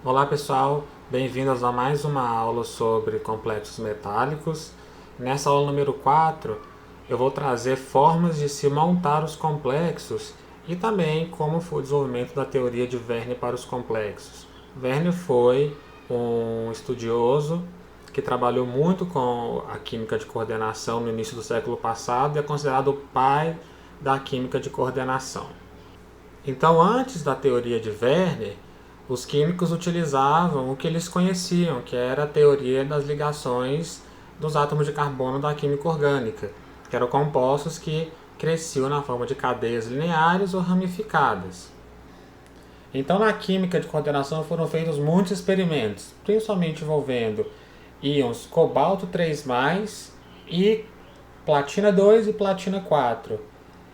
Olá pessoal, bem-vindos a mais uma aula sobre complexos metálicos. Nessa aula número 4, eu vou trazer formas de se montar os complexos e também como foi o desenvolvimento da teoria de Werner para os complexos. Werner foi um estudioso que trabalhou muito com a química de coordenação no início do século passado e é considerado o pai da química de coordenação. Então, antes da teoria de Werner, os químicos utilizavam o que eles conheciam, que era a teoria das ligações dos átomos de carbono da química orgânica, que eram compostos que cresciam na forma de cadeias lineares ou ramificadas. Então, na química de coordenação foram feitos muitos experimentos, principalmente envolvendo íons cobalto 3+, e platina 2 e platina 4.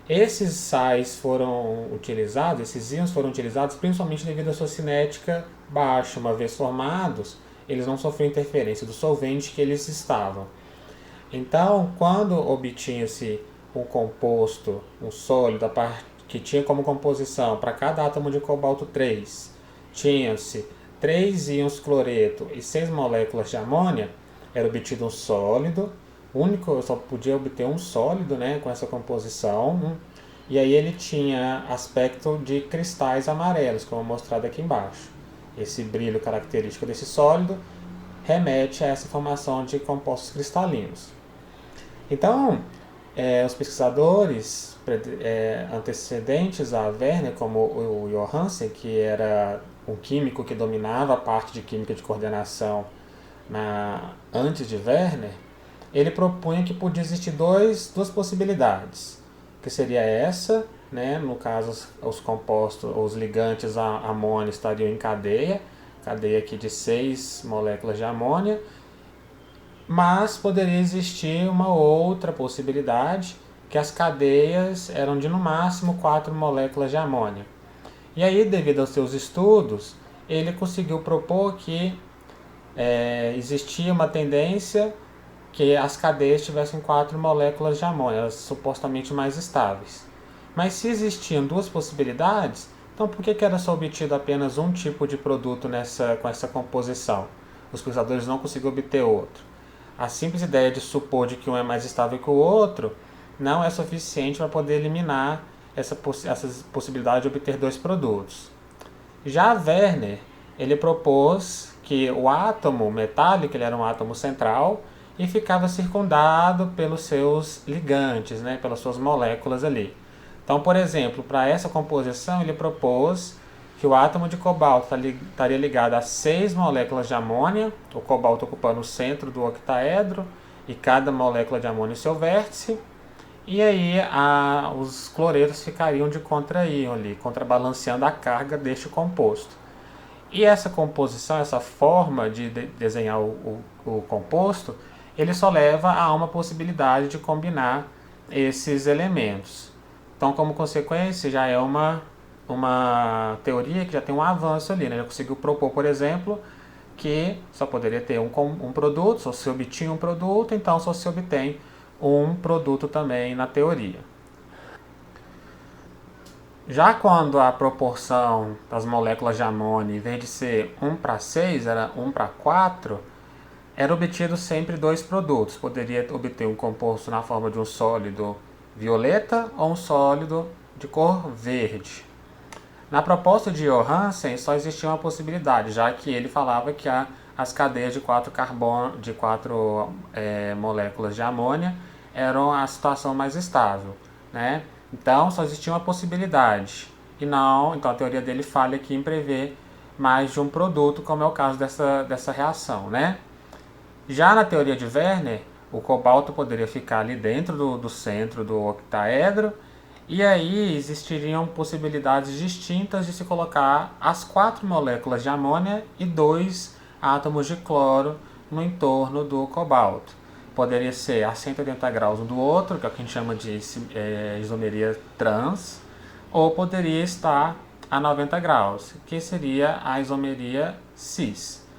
Esses sais foram utilizados, esses íons foram utilizados principalmente devido à sua cinética baixa. Uma vez formados, eles não sofriam interferência do solvente que eles estavam. Então, quando obtinha-se um composto, um sólido, que tinha como composição para cada átomo de cobalto 3, tinha-se 3 íons cloreto e 6 moléculas de amônia, era obtido um sólido, único, só podia obter um sólido, né, com essa composição, e aí ele tinha aspecto de cristais amarelos, como mostrado aqui embaixo. Esse brilho característico desse sólido remete a essa formação de compostos cristalinos. Então, os pesquisadores antecedentes a Werner, como o Johansen, que era um químico que dominava a parte de química de coordenação antes de Werner, ele propunha que podia existir duas possibilidades, que seria essa, né? No caso, os compostos, os ligantes amônio estariam em cadeia aqui de 6 moléculas de amônia, mas poderia existir uma outra possibilidade, que as cadeias eram de no máximo 4 moléculas de amônia. E aí, devido aos seus estudos, ele conseguiu propor que existia uma tendência que as cadeias tivessem 4 moléculas de amônia, elas supostamente mais estáveis. Mas se existiam duas possibilidades, então por que era só obtido apenas um tipo de produto com essa composição? Os pesquisadores não conseguiram obter outro. A simples ideia de supor de que um é mais estável que o outro não é suficiente para poder eliminar essa possibilidade de obter dois produtos. Já Werner, ele propôs que o átomo metálico ele era um átomo central e ficava circundado pelos seus ligantes, né, pelas suas moléculas ali. Então, por exemplo, para essa composição ele propôs que o átomo de cobalto estaria ligado a 6 moléculas de amônia, o cobalto ocupando o centro do octaedro e cada molécula de amônio em seu vértice, e aí os cloretos ficariam de contraíon ali, contrabalanceando a carga deste composto. E essa composição, essa forma de desenhar o composto, ele só leva a uma possibilidade de combinar esses elementos. Então, como consequência, já é uma teoria que já tem um avanço ali, né? Ele conseguiu propor, por exemplo, que só poderia ter um produto, só se obtinha um produto, então só se obtém um produto também na teoria. Já quando a proporção das moléculas de amônia, em vez de ser 1:6, era 1:4, era obtido sempre dois produtos. Poderia obter um composto na forma de um sólido violeta ou um sólido de cor verde. Na proposta de Johansen só existia uma possibilidade, já que ele falava que as cadeias de 4 moléculas de amônia eram a situação mais estável, né? Então só existia uma possibilidade. Então a teoria dele falha aqui em prever mais de um produto, como é o caso dessa reação, né? Já na teoria de Werner, o cobalto poderia ficar ali dentro do centro do octaedro, e aí existiriam possibilidades distintas de se colocar as 4 moléculas de amônia e 2 átomos de cloro no entorno do cobalto. Poderia ser a 180 graus um do outro, que é o que a gente chama de isomeria trans, ou poderia estar a 90 graus, que seria a isomeria cis.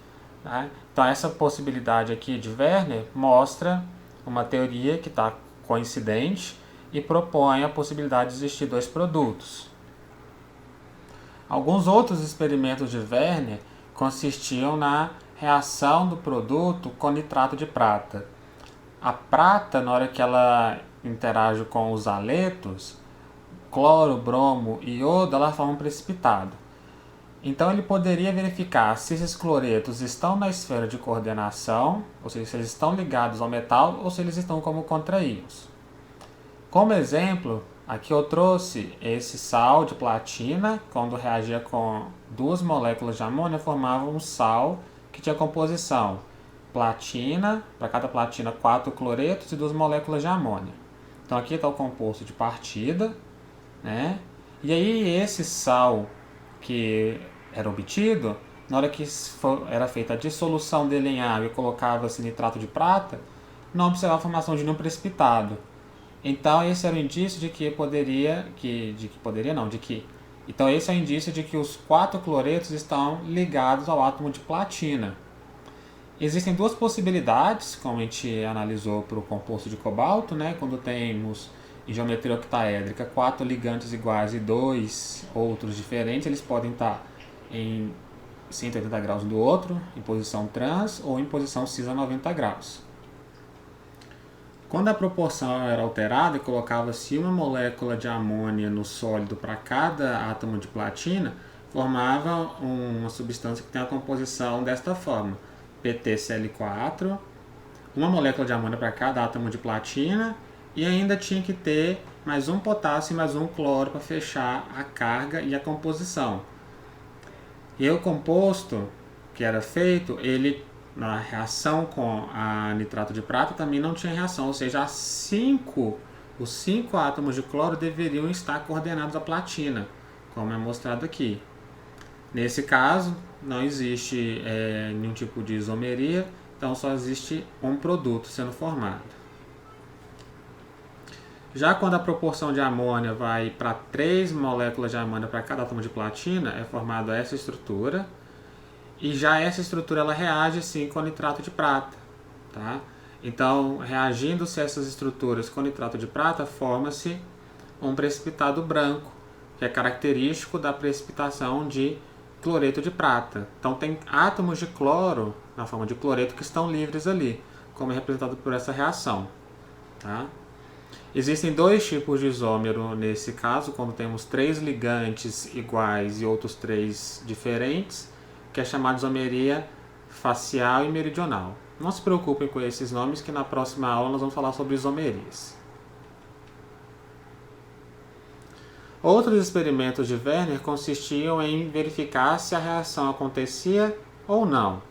Tá? Então essa possibilidade aqui de Werner mostra uma teoria que está coincidente e propõe a possibilidade de existir dois produtos. Alguns outros experimentos de Werner consistiam na reação do produto com nitrato de prata. A prata, na hora que ela interage com os haletos, cloro, bromo e iodo, ela forma um precipitado. Então ele poderia verificar se esses cloretos estão na esfera de coordenação, ou seja, se eles estão ligados ao metal ou se eles estão como contraíons. Como exemplo, aqui eu trouxe esse sal de platina, quando reagia com duas moléculas de amônia, formava um sal que tinha composição platina, para cada platina 4 cloretos e 2 moléculas de amônia. Então aqui está o composto de partida, né? E aí esse sal que era obtido, na hora que era feita a dissolução dele em água e colocava-se nitrato de prata, não observava a formação de nenhum precipitado. Então esse era o indício de que então esse é o indício de que os 4 cloretos estão ligados ao átomo de platina. Existem duas possibilidades, como a gente analisou para o composto de cobalto, né? Quando temos em geometria octaédrica 4 ligantes iguais e 2 outros diferentes, eles podem estar em 180 graus um do outro, em posição trans ou em posição cis a 90 graus. Quando a proporção era alterada e colocava-se uma molécula de amônia no sólido para cada átomo de platina, formava uma substância que tem a composição desta forma: PtCl4, uma molécula de amônia para cada átomo de platina, e ainda tinha que ter mais um potássio e mais um cloro para fechar a carga e a composição. E o composto que era feito, ele na reação com a nitrato de prata também não tinha reação, ou seja, os 5 átomos de cloro deveriam estar coordenados à platina, como é mostrado aqui. Nesse caso, não existe nenhum tipo de isomeria, então só existe um produto sendo formado. Já quando a proporção de amônia vai para 3 moléculas de amônia para cada átomo de platina, é formada essa estrutura. E já essa estrutura ela reage sim com nitrato de prata. Tá? Então, reagindo-se essas estruturas com nitrato de prata, forma-se um precipitado branco, que é característico da precipitação de cloreto de prata. Então, tem átomos de cloro, na forma de cloreto, que estão livres ali, como é representado por essa reação. Tá? Existem 2 tipos de isômero nesse caso, quando temos 3 ligantes iguais e outros 3 diferentes, que é chamada de isomeria facial e meridional. Não se preocupem com esses nomes, que na próxima aula nós vamos falar sobre isomerias. Outros experimentos de Werner consistiam em verificar se a reação acontecia ou não.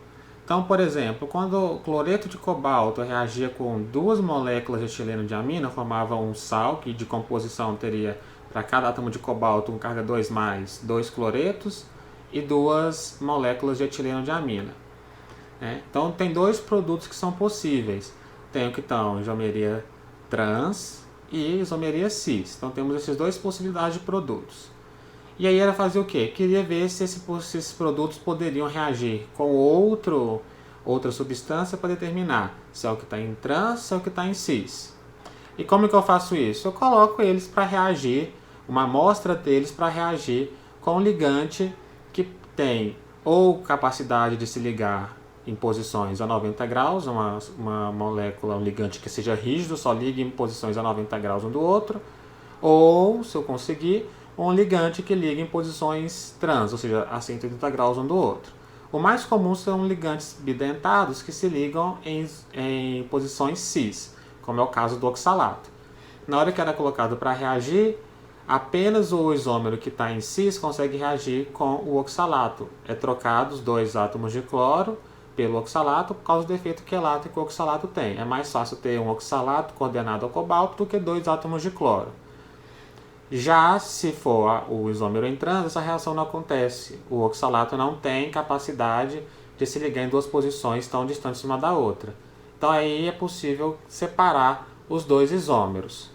Então, por exemplo, quando o cloreto de cobalto reagia com 2 moléculas de etileno de amina, formava um sal que de composição teria para cada átomo de cobalto carga 2+, 2 cloretos e 2 moléculas de etileno de amina. Então, tem 2 produtos que são possíveis. Tem o que estão isomeria trans e isomeria cis. Então, temos essas 2 possibilidades de produtos. E aí era fazer o quê? Queria ver se esses produtos poderiam reagir com outra substância para determinar se é o que está em trans, se é o que está em cis. E como que eu faço isso? Eu coloco eles para reagir, uma amostra deles para reagir com um ligante que tem ou capacidade de se ligar em posições a 90 graus, uma molécula, um ligante que seja rígido, só ligue em posições a 90 graus um do outro, ou, se eu conseguir, um ligante que liga em posições trans, ou seja, a 180 graus um do outro. O mais comum são ligantes bidentados que se ligam em posições cis, como é o caso do oxalato. Na hora que era colocado para reagir, apenas o isômero que está em cis consegue reagir com o oxalato. É trocado os 2 átomos de cloro pelo oxalato por causa do efeito quelato que o oxalato tem. É mais fácil ter um oxalato coordenado ao cobalto do que 2 átomos de cloro. Já se for o isômero em trans, essa reação não acontece. O oxalato não tem capacidade de se ligar em 2 posições tão distantes uma da outra. Então aí é possível separar os 2 isômeros.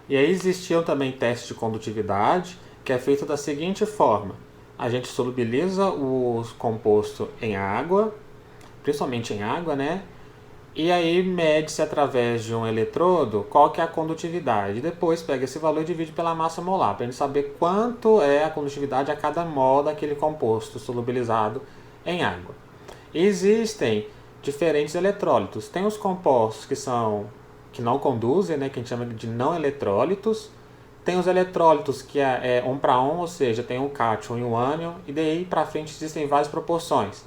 E aí existiam também testes de condutividade, que é feito da seguinte forma: a gente solubiliza o composto em água, principalmente em água, né? E aí mede-se através de um eletrodo qual que é a condutividade. Depois pega esse valor e divide pela massa molar, para a gente saber quanto é a condutividade a cada mol daquele composto solubilizado em água. E existem diferentes eletrólitos. Tem os compostos que não conduzem, né, que a gente chama de não eletrólitos. Tem os eletrólitos que é 1 para 1, ou seja, tem um cátion e um ânion, e daí para frente existem várias proporções.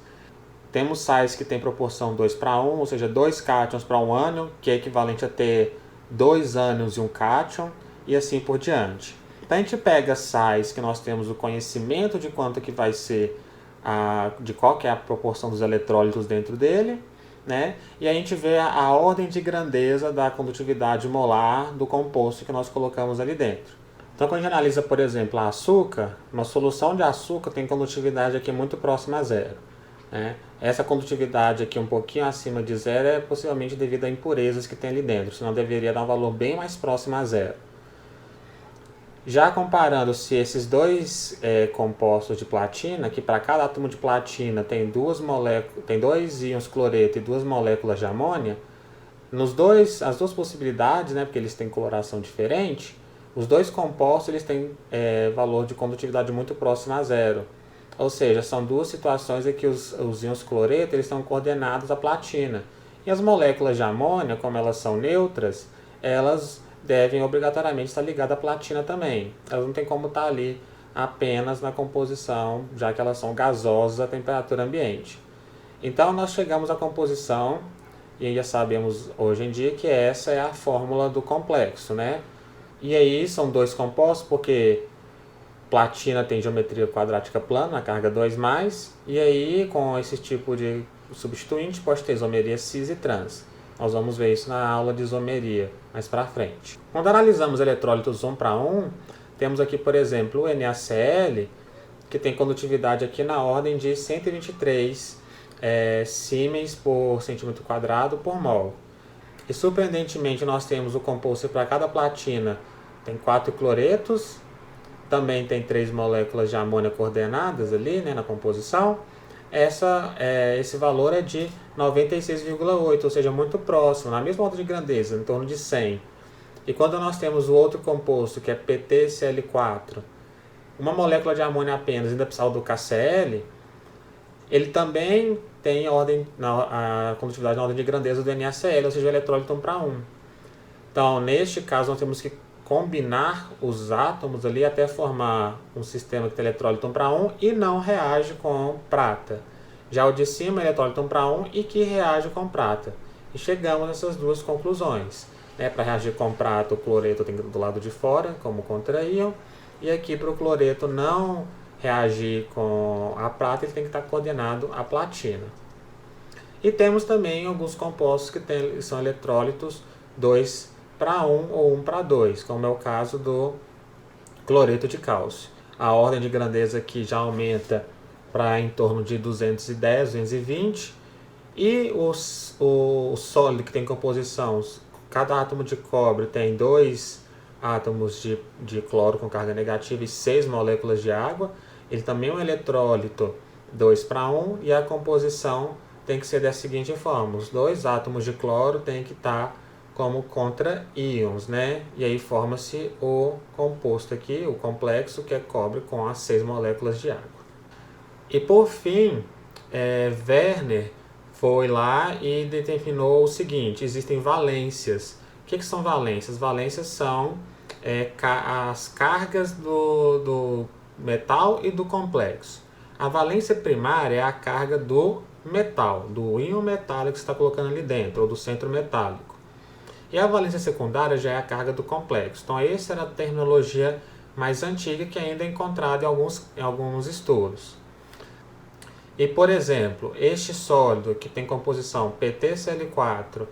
Temos sais que tem proporção 2 para 1, ou seja, 2 cátions para 1 ânion, que é equivalente a ter 2 ânions e um cátion, e assim por diante. Então a gente pega sais que nós temos o conhecimento de quanto que vai ser, de qual que é a proporção dos eletrólitos dentro dele, né? E a gente vê a ordem de grandeza da condutividade molar do composto que nós colocamos ali dentro. Então, quando a gente analisa, por exemplo, a açúcar, uma solução de açúcar tem condutividade aqui muito próxima a zero, né? Essa condutividade aqui um pouquinho acima de zero é possivelmente devido a impurezas que tem ali dentro, senão deveria dar um valor bem mais próximo a zero. Já comparando-se esses dois compostos de platina, que para cada átomo de platina tem dois íons cloreto e 2 moléculas de amônia, as duas possibilidades, né, porque eles têm coloração diferente, os dois compostos eles têm valor de condutividade muito próximo a zero. Ou seja, são duas situações em que os íons cloreto eles estão coordenados à platina. E as moléculas de amônia, como elas são neutras, elas devem obrigatoriamente estar ligadas à platina também. Elas não têm como estar ali apenas na composição, já que elas são gasosas à temperatura ambiente. Então nós chegamos à composição, e já sabemos hoje em dia que essa é a fórmula do complexo, né? E aí são dois compostos, porque platina tem geometria quadrática plana, a carga 2+, e aí com esse tipo de substituinte pode ter isomeria cis e trans. Nós vamos ver isso na aula de isomeria mais para frente. Quando analisamos eletrólitos 1 para 1, temos aqui, por exemplo, o NaCl, que tem condutividade aqui na ordem de 123 Siemens por centímetro quadrado por mol. E surpreendentemente nós temos o composto para cada platina, tem 4 cloretos, também tem 3 moléculas de amônia coordenadas ali, né, na composição. Esse valor é de 96,8, ou seja, muito próximo, na mesma ordem de grandeza, em torno de 100. E quando nós temos o outro composto, que é PtCl4, uma molécula de amônia apenas, ainda precisa do KCl, ele também tem a condutividade na ordem de grandeza do NaCl, ou seja, o eletrólito 1 para 1. Então, neste caso, nós temos que combinar os átomos ali até formar um sistema que tem eletrólito 1 para 1 e não reage com prata. Já o de cima é eletrólito 1 para 1 e que reage com prata. E chegamos nessas duas conclusões. Para reagir com prata, o cloreto tem que estar do lado de fora, como contraíam. E aqui, para o cloreto não reagir com a prata, ele tem que estar coordenado à platina. E temos também alguns compostos que são eletrólitos 2 para 1 ou 1 para 2, como é o caso do cloreto de cálcio. A ordem de grandeza aqui já aumenta para em torno de 210, 220. E o sólido que tem composição, cada átomo de cobre tem 2 átomos de cloro com carga negativa e 6 moléculas de água. Ele também é um eletrólito 2 para 1 e a composição tem que ser da seguinte forma: os 2 átomos de cloro têm que estar como contra-íons, né? E aí forma-se o composto aqui, o complexo, que é cobre com as 6 moléculas de água. E por fim, Werner foi lá e determinou o seguinte: existem valências. O que são valências? Valências são as cargas do metal e do complexo. A valência primária é a carga do metal, do íon metálico que você está colocando ali dentro, ou do centro metálico. E a valência secundária já é a carga do complexo. Então, essa era a terminologia mais antiga que ainda é encontrada em alguns estudos. E, por exemplo, este sólido que tem composição PtCl4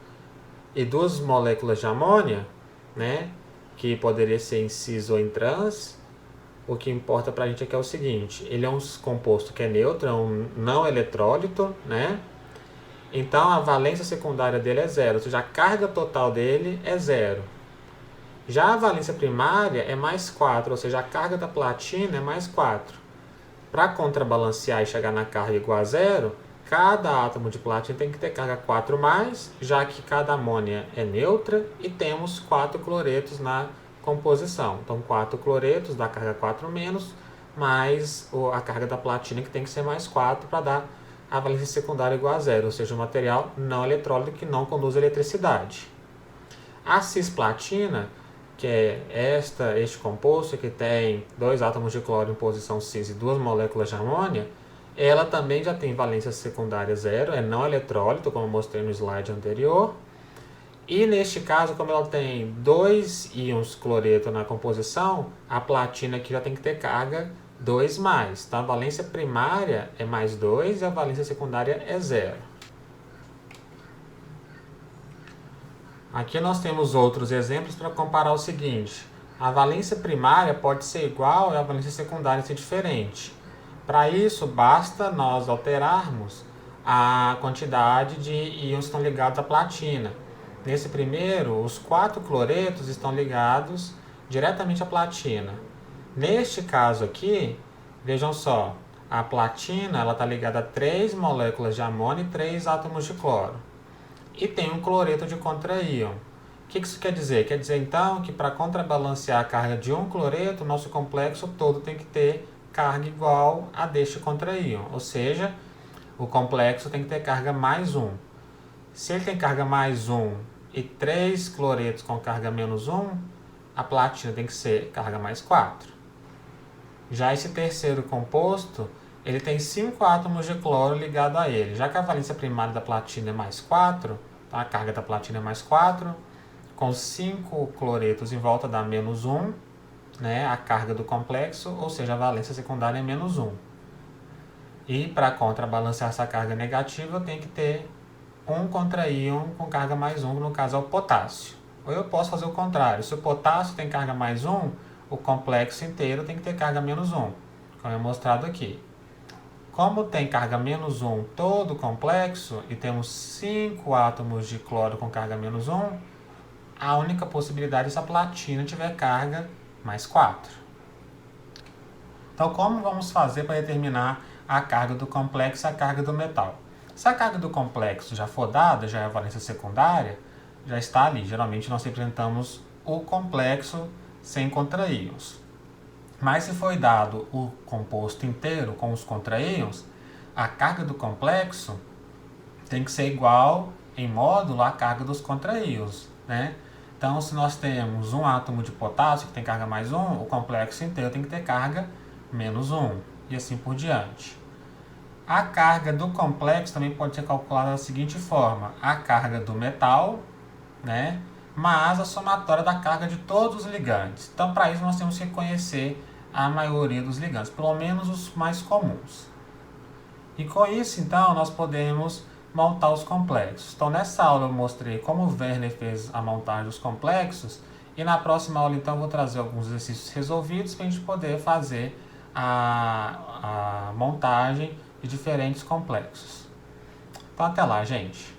e 2 moléculas de amônia, né, que poderia ser em cis ou em trans, o que importa para a gente aqui é o seguinte: ele é um composto que é neutro, é um não eletrólito, né? Então a valência secundária dele é zero, ou seja, a carga total dele é zero. Já a valência primária é mais 4, ou seja, a carga da platina é mais 4. Para contrabalancear e chegar na carga igual a zero, Cada átomo de platina tem que ter carga 4+, já que cada amônia é neutra e temos 4 cloretos na composição. Então, 4 cloretos dá carga 4-, mais a carga da platina, que tem que ser mais 4 para dar a valência secundária igual a 0, ou seja, um material não eletrólito que não conduz eletricidade. A cisplatina, que é este composto que tem 2 átomos de cloro em posição cis e 2 moléculas de amônia, ela também já tem valência secundária 0, é não eletrólito, como eu mostrei no slide anterior. E neste caso, como ela tem 2 íons cloreto na composição, a platina aqui já tem que ter carga 2+. Então a valência primária é mais 2 e a valência secundária é 0. Aqui nós temos outros exemplos para comparar o seguinte. A valência primária pode ser igual e a valência secundária ser diferente. Para isso, basta nós alterarmos a quantidade de íons que estão ligados à platina. Nesse primeiro, os 4 cloretos estão ligados diretamente à platina. Neste caso aqui, vejam só, a platina está ligada a 3 moléculas de amônia e 3 átomos de cloro. E tem um cloreto de contraíon. O que isso quer dizer? Quer dizer, então, que para contrabalancear a carga de um cloreto, o nosso complexo todo tem que ter carga igual a deste contraíon. Ou seja, o complexo tem que ter carga mais 1. Se ele tem carga mais 1 e 3 cloretos com carga menos 1, a platina tem que ser carga mais 4. Já esse terceiro composto, ele tem 5 átomos de cloro ligados a ele. Já que a valência primária da platina é mais 4, tá? A carga da platina é mais 4, com 5 cloretos em volta dá menos 1, né? A carga do complexo, ou seja, a valência secundária é menos 1. E para contrabalancear essa carga negativa, eu tenho que ter um contraíon com carga mais 1, que no caso é o potássio. Ou eu posso fazer o contrário. Se o potássio tem carga mais 1, o complexo inteiro tem que ter carga menos 1, como é mostrado aqui. Como tem carga menos 1 todo o complexo e temos 5 átomos de cloro com carga menos 1, a única possibilidade é se a platina tiver carga mais 4. Então, como vamos fazer para determinar a carga do complexo e a carga do metal? Se a carga do complexo já for dada, já é a valência secundária, já está ali. Geralmente nós representamos o complexo sem contraíons. Mas se foi dado o composto inteiro com os contraíons, a carga do complexo tem que ser igual em módulo à carga dos contraíons, né? Então, se nós temos um átomo de potássio que tem carga mais 1, o complexo inteiro tem que ter carga menos 1, e assim por diante. A carga do complexo também pode ser calculada da seguinte forma: a carga do metal, né, mais a somatória da carga de todos os ligantes. Então, para isso, nós temos que conhecer a maioria dos ligantes, pelo menos os mais comuns. E com isso, então, nós podemos montar os complexos. Então, nessa aula eu mostrei como o Werner fez a montagem dos complexos, e na próxima aula, então, eu vou trazer alguns exercícios resolvidos para a gente poder fazer a montagem de diferentes complexos. Então, até lá, gente!